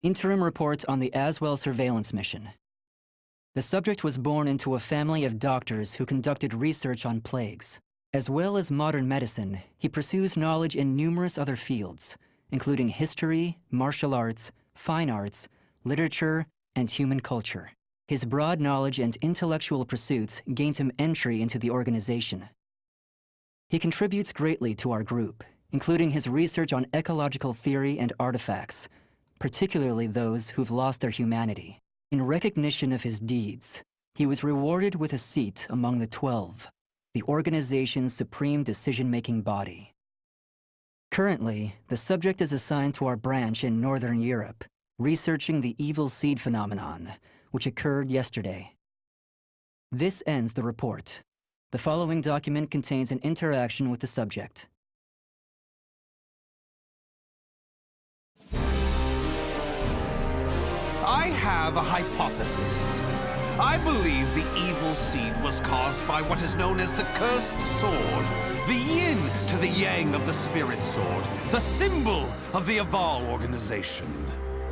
Interim report on the Azwel surveillance mission. The subject was born into a family of doctors who conducted research on plagues. As well as modern medicine, he pursues knowledge in numerous other fields, including history, martial arts, fine arts, literature, and human culture. His broad knowledge and intellectual pursuits gained him entry into the organization. He contributes greatly to our group, including his research on ecological theory and artifacts, particularly those who've lost their humanity. In recognition of his deeds, he was rewarded with a seat among the 12, the organization's supreme decision-making body. Currently, the subject is assigned to our branch in Northern Europe, researching the evil seed phenomenon, which occurred yesterday. This ends the report. The following document contains an interaction with the subject. I have a hypothesis. I believe the evil seed was caused by what is known as the cursed sword, the yin to the yang of the spirit sword, the symbol of the Azwel organization.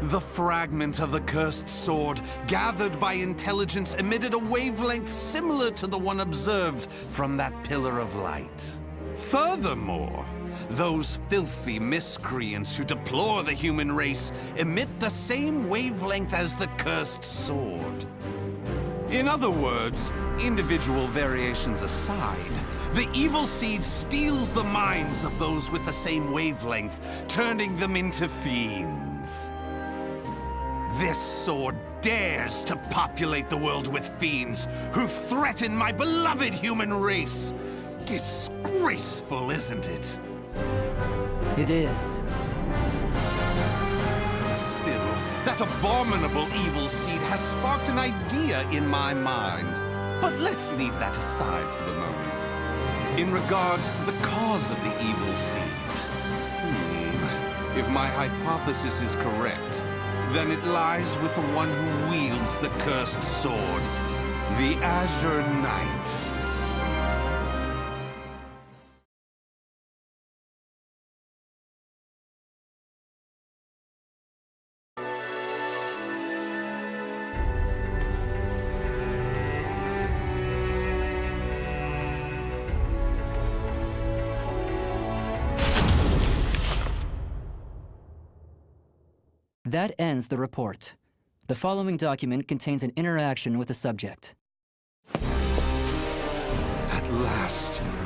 The fragment of the cursed sword, gathered by intelligence, emitted a wavelength similar to the one observed from that pillar of light. Furthermore, those filthy miscreants who deplore the human race emit the same wavelength as the cursed sword. In other words, individual variations aside, the evil seed steals the minds of those with the same wavelength, turning them into fiends. This sword dares to populate the world with fiends who threaten my beloved human race. Disgraceful, isn't it? It is. Still, that abominable evil seed has sparked an idea in my mind. But let's leave that aside for the moment. In regards to the cause of the evil seed, if my hypothesis is correct, then it lies with the one who wields the cursed sword, the Azure Knight. That ends the report. The following document contains an interaction with the subject.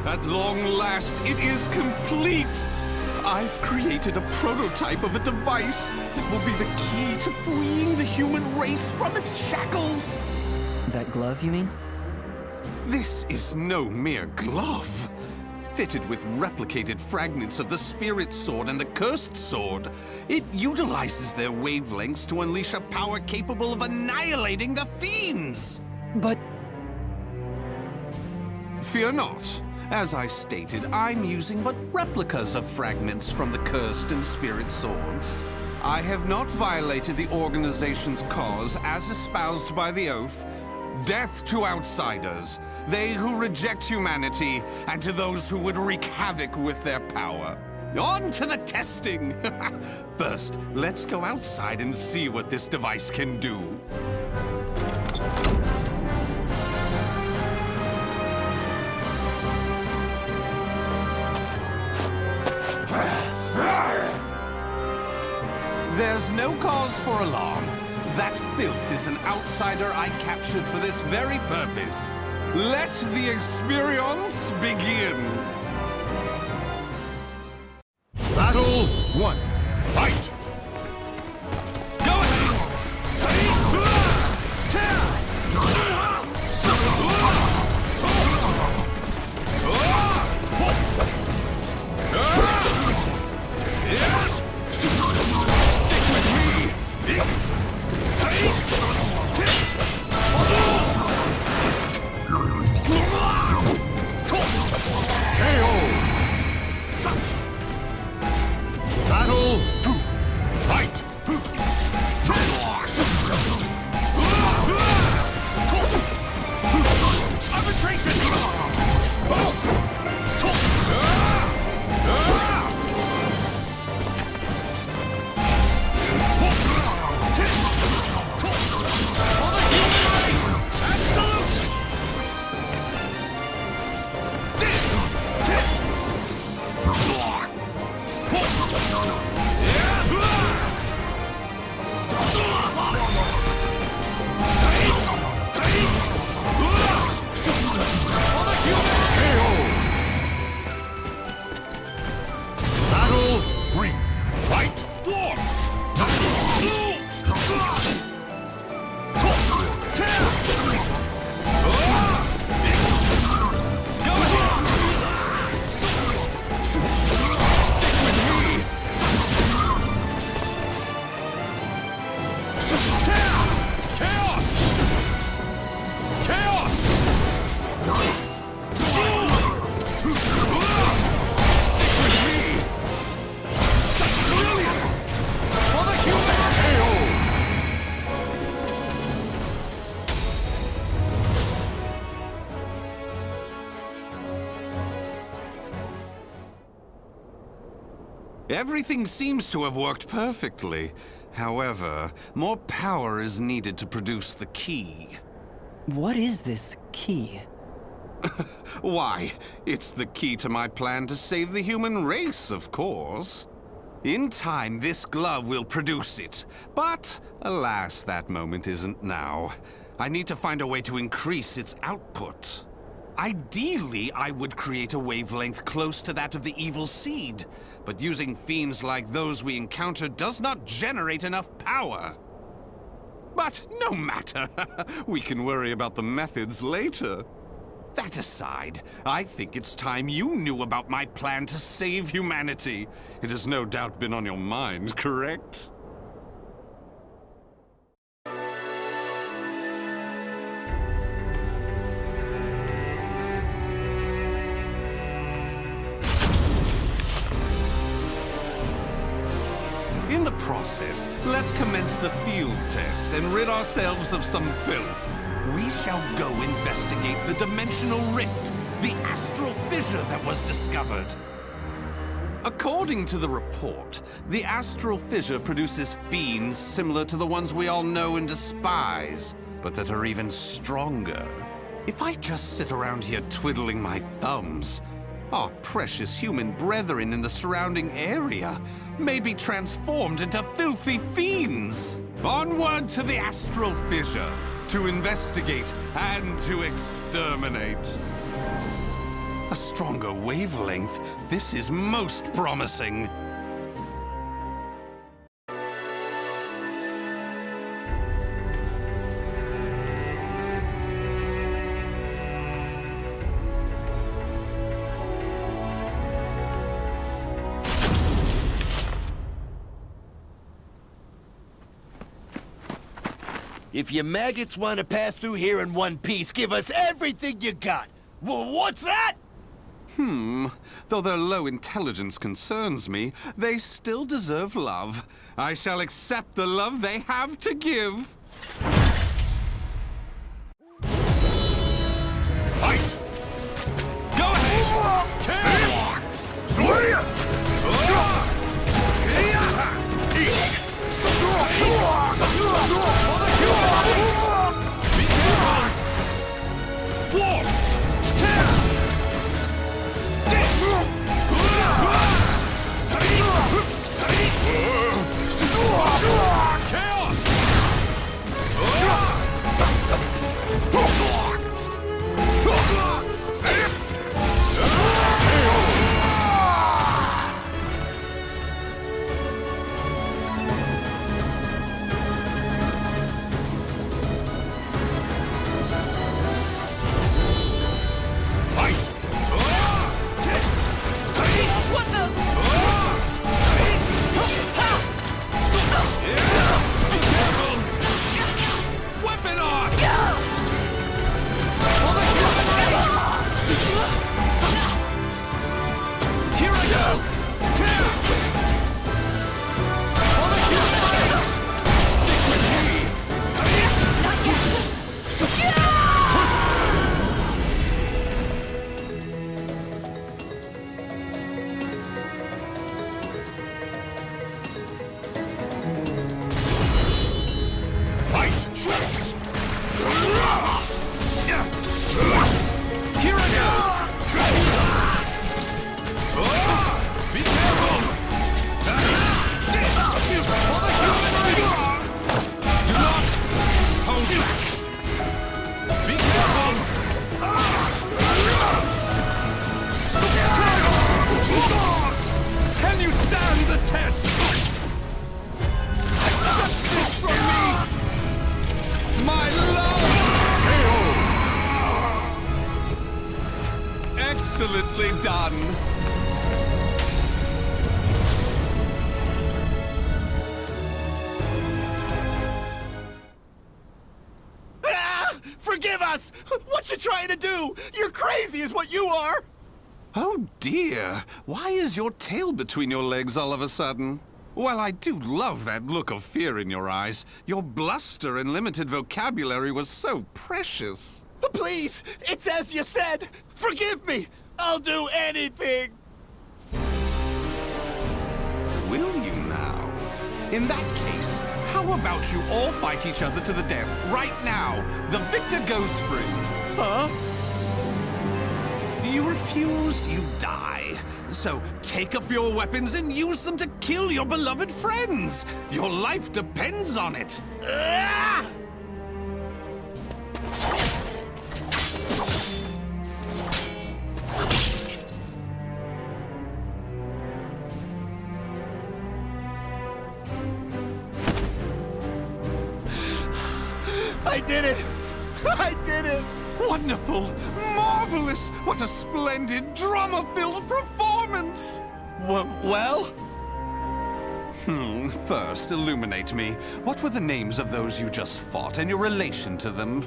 At long last, it is complete! I've created a prototype of a device that will be the key to freeing the human race from its shackles! That glove, you mean? This is no mere glove. Fitted with replicated fragments of the spirit sword and the cursed sword, it utilizes their wavelengths to unleash a power capable of annihilating the fiends! But... Fear not. As I stated, I'm using but replicas of fragments from the cursed and spirit swords. I have not violated the organization's cause as espoused by the oath. Death to outsiders, they who reject humanity, and to those who would wreak havoc with their power. On to the testing! First, let's go outside and see what this device can do. There's no cause for alarm. That filth is an outsider I captured for this very purpose. Let the experience begin. Battle 1. Fight! Go Stick with me! KO! Battle Everything seems to have worked perfectly. However, more power is needed to produce the key. What is this key? Why, it's the key to my plan to save the human race, of course. In time, this glove will produce it. But, alas, that moment isn't now. I need to find a way to increase its output. Ideally, I would create a wavelength close to that of the evil seed. But using fiends like those we encountered does not generate enough power. But no matter. We can worry about the methods later. That aside, I think it's time you knew about my plan to save humanity. It has no doubt been on your mind, correct? In the process, let's commence the field test and rid ourselves of some filth. We shall go investigate the dimensional rift, the astral fissure that was discovered. According to the report, the astral fissure produces fiends similar to the ones we all know and despise, but that are even stronger. If I just sit around here twiddling my thumbs, our precious human brethren in the surrounding area may be transformed into filthy fiends. Onward to the astral fissure, to investigate and to exterminate. A stronger wavelength? This is most promising. If you maggots want to pass through here in one piece, give us everything you got. What's that? Though their low intelligence concerns me, they still deserve love. I shall accept the love they have to give. Fight! Go ahead! Be careful! War! Excellently done. Forgive us! What you trying to do? You're crazy is what you are! Oh dear, why is your tail between your legs all of a sudden? Well, I do love that look of fear in your eyes. Your bluster and limited vocabulary was so precious. Please, it's as you said. Forgive me. I'll do anything. In that case, how about you all fight each other to the death right now? The victor goes free. Huh? You refuse, you die. So take up your weapons and use them to kill your beloved friends. Your life depends on it. Ah! I did it! I did it! Wonderful! Marvelous! What a splendid, drama-filled performance! Well? First, illuminate me. What were the names of those you just fought and your relation to them?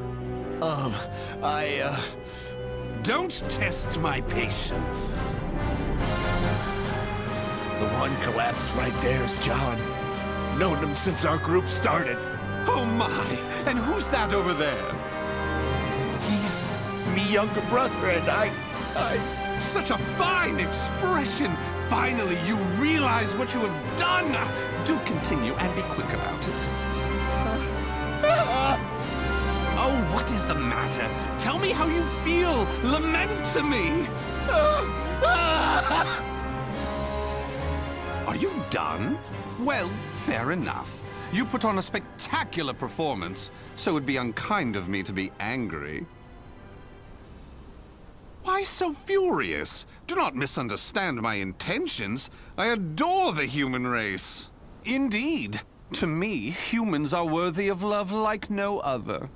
Don't test my patience. The one collapsed right there's John. Known him since our group started. Oh my! And who's that over there? He's me younger brother, and I... Such a fine expression! Finally, you realize what you have done! Do continue and be quick about it. Oh, what is the matter? Tell me how you feel! Lament to me! Are you done? Well, fair enough. You put on a spectacular performance, so it would be unkind of me to be angry. Why so furious? Do not misunderstand my intentions. I adore the human race. Indeed, to me, humans are worthy of love like no other.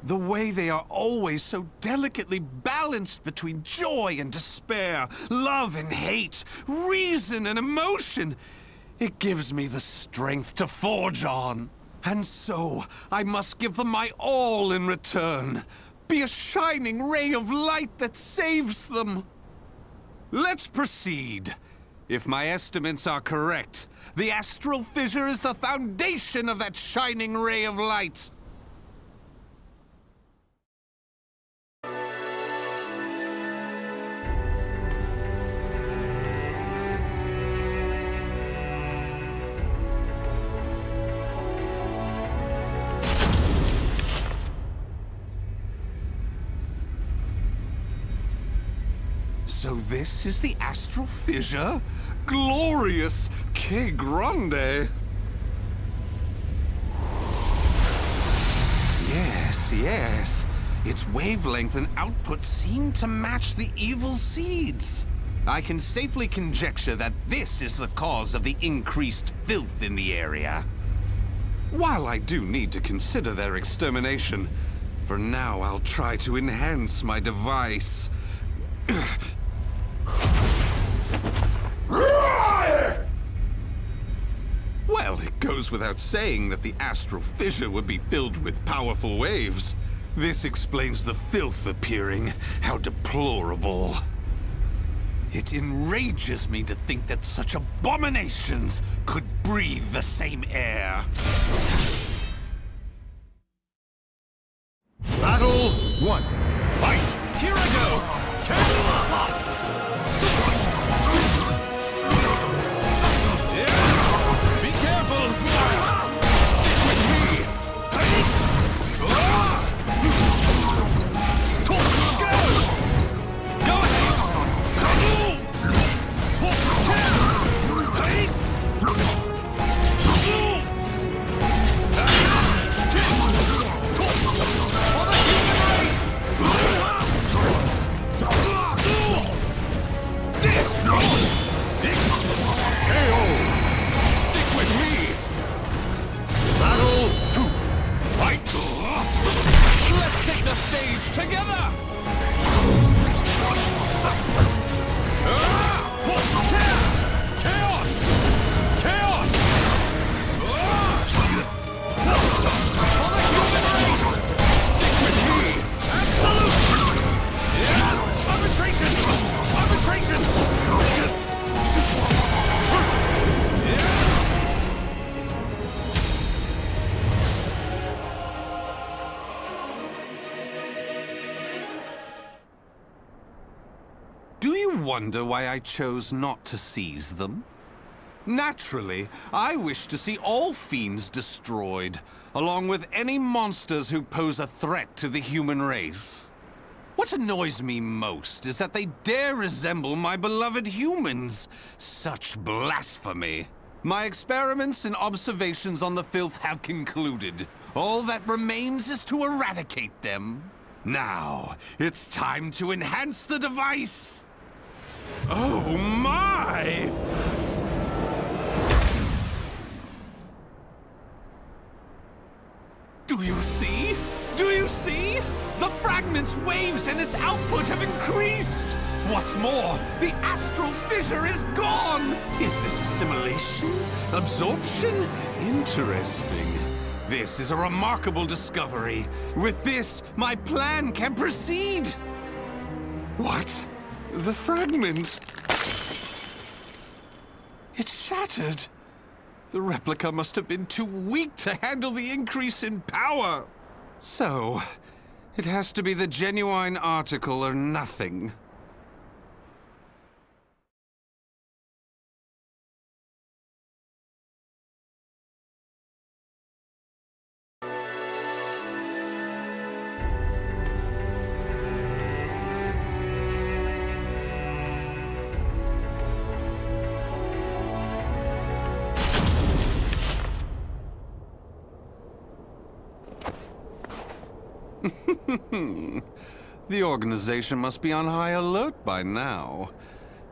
The way they are always so delicately balanced between joy and despair, love and hate, reason and emotion. It gives me the strength to forge on. And so, I must give them my all in return. Be a shining ray of light that saves them. Let's proceed. If my estimates are correct, the astral fissure is the foundation of that shining ray of light. So this is the astral fissure? Glorious! Que grande! Yes. Its wavelength and output seem to match the evil seeds. I can safely conjecture that this is the cause of the increased filth in the area. While I do need to consider their extermination, for now I'll try to enhance my device. Well, it goes without saying that the astral fissure would be filled with powerful waves. This explains the filth appearing. How deplorable. It enrages me to think that such abominations could breathe the same air. Battle 1. Fight! Here I go! Be careful! Stick with me! Go! Go ahead! For the human race! Stick with me! Battle 2. Fight! Let's take the stage together! Chaos! Chaos! For the human race! Stick with me! Absolute! Arbitration! Arbitration! Do you wonder why I chose not to seize them? Naturally, I wish to see all fiends destroyed, along with any monsters who pose a threat to the human race. What annoys me most is that they dare resemble my beloved humans. Such blasphemy. My experiments and observations on the filth have concluded. All that remains is to eradicate them. Now, it's time to enhance the device. Oh my! Do you see? Do you see? The fragment's waves and its output have increased! What's more, the astral fissure is gone! Is this assimilation? Absorption? Interesting. This is a remarkable discovery. With this, my plan can proceed! What? The fragment? It's shattered. The replica must have been too weak to handle the increase in power. So, it has to be the genuine article or nothing. The organization must be on high alert by now.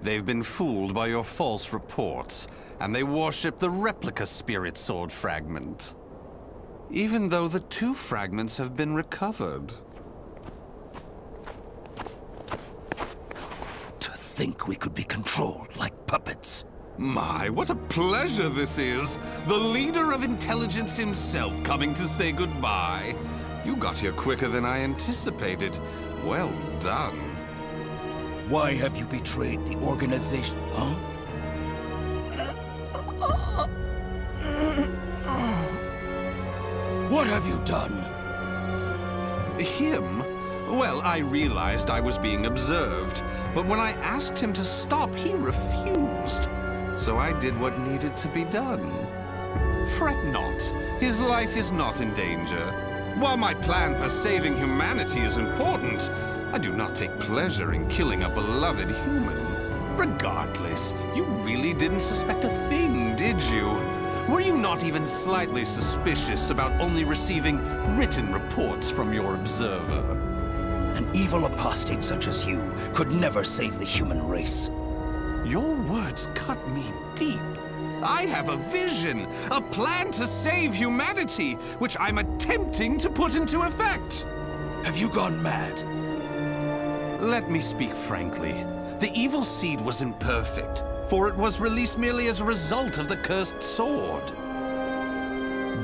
They've been fooled by your false reports, and they worship the replica spirit sword fragment. Even though the two fragments have been recovered. To think we could be controlled like puppets. My, what a pleasure this is! The leader of intelligence himself coming to say goodbye. You got here quicker than I anticipated. Well done. Why have you betrayed the organization, huh? What have you done? Him? Well, I realized I was being observed, but when I asked him to stop, he refused. So I did what needed to be done. Fret not. His life is not in danger. While my plan for saving humanity is important, I do not take pleasure in killing a beloved human. Regardless, you really didn't suspect a thing, did you? Were you not even slightly suspicious about only receiving written reports from your observer? An evil apostate such as you could never save the human race. Your words cut me deep. I have a vision, a plan to save humanity, which I'm attempting to put into effect. Have you gone mad? Let me speak frankly. The evil seed was imperfect, for it was released merely as a result of the cursed sword.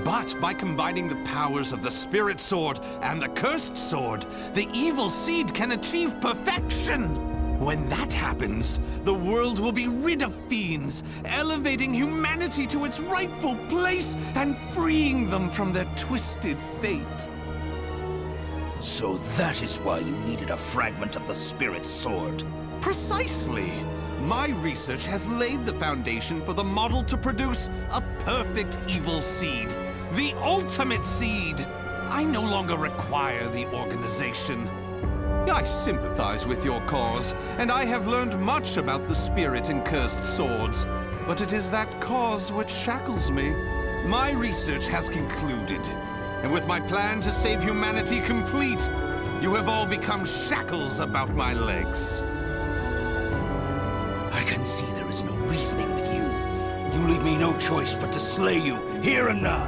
But by combining the powers of the spirit sword and the cursed sword, the evil seed can achieve perfection. When that happens, the world will be rid of fiends, elevating humanity to its rightful place and freeing them from their twisted fate. So that is why you needed a fragment of the spirit sword. Precisely. My research has laid the foundation for the model to produce a perfect evil seed. The ultimate seed. I no longer require the organization. I sympathize with your cause, and I have learned much about the spirit in cursed swords. But it is that cause which shackles me. My research has concluded, and with my plan to save humanity complete, you have all become shackles about my legs. I can see there is no reasoning with you. You leave me no choice but to slay you, here and now.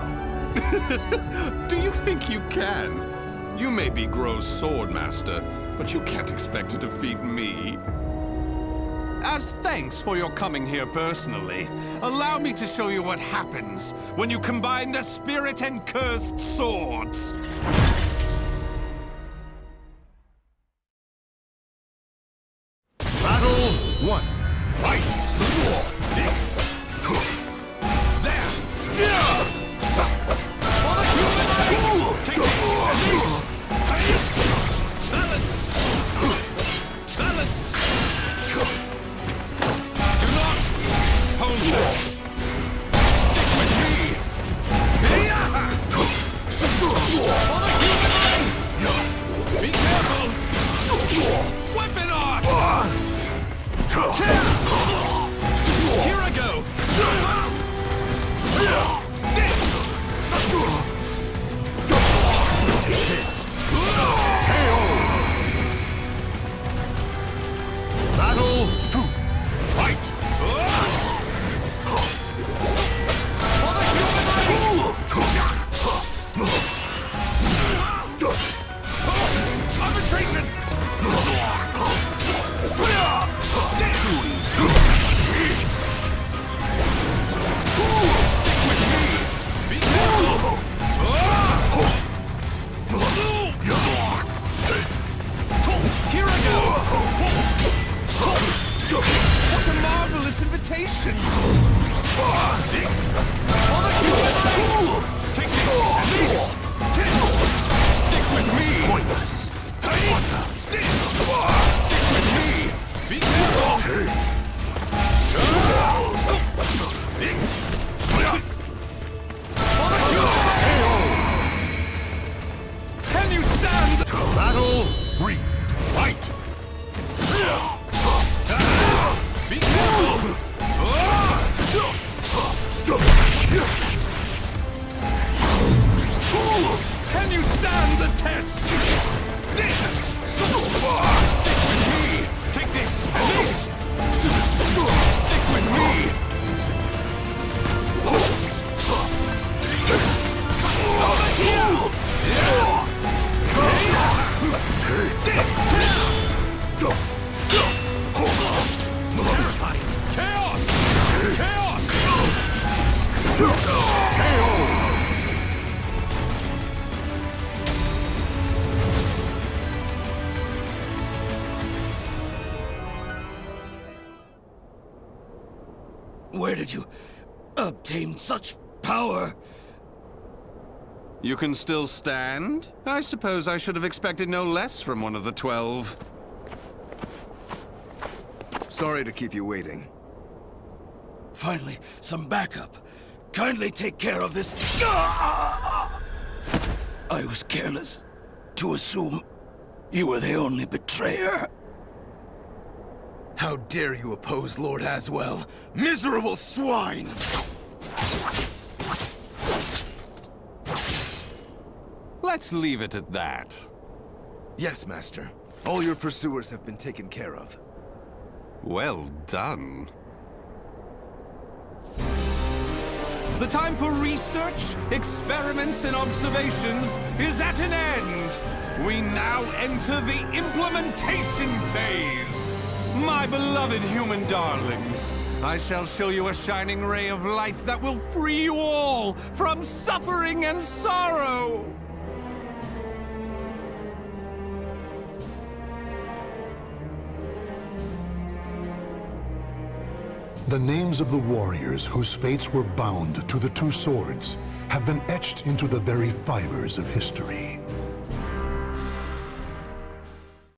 Do you think you can? You may be Gro's swordmaster, but you can't expect to defeat me. As thanks for your coming here personally, allow me to show you what happens when you combine the spirit and cursed swords. Battle 1. Fight! Balance! Balance! Do not hold back! Here I go! Battle 2. Fight! Arbitration! Here I go! What a marvelous invitation! All the human race! Take this and this! Stick with me! Pointless. Stick with me! Be careful! Can you stand? Battle 3. Fight! Be careful! Can you stand the test? Stick with me! Take this and this! Stick with me! Over here! Terrifying. Chaos! Chaos! Where did you obtain such power? You can still stand? I suppose I should have expected no less from one of the 12. Sorry to keep you waiting. Finally, some backup. Kindly take care of this. I was careless to assume you were the only betrayer. How dare you oppose Lord Azwel? Miserable swine! Let's leave it at that. Yes, Master. All your pursuers have been taken care of. Well done. The time for research, experiments, and observations is at an end. We now enter the implementation phase. My beloved human darlings, I shall show you a shining ray of light that will free you all from suffering and sorrow. The names of the warriors whose fates were bound to the two swords have been etched into the very fibers of history.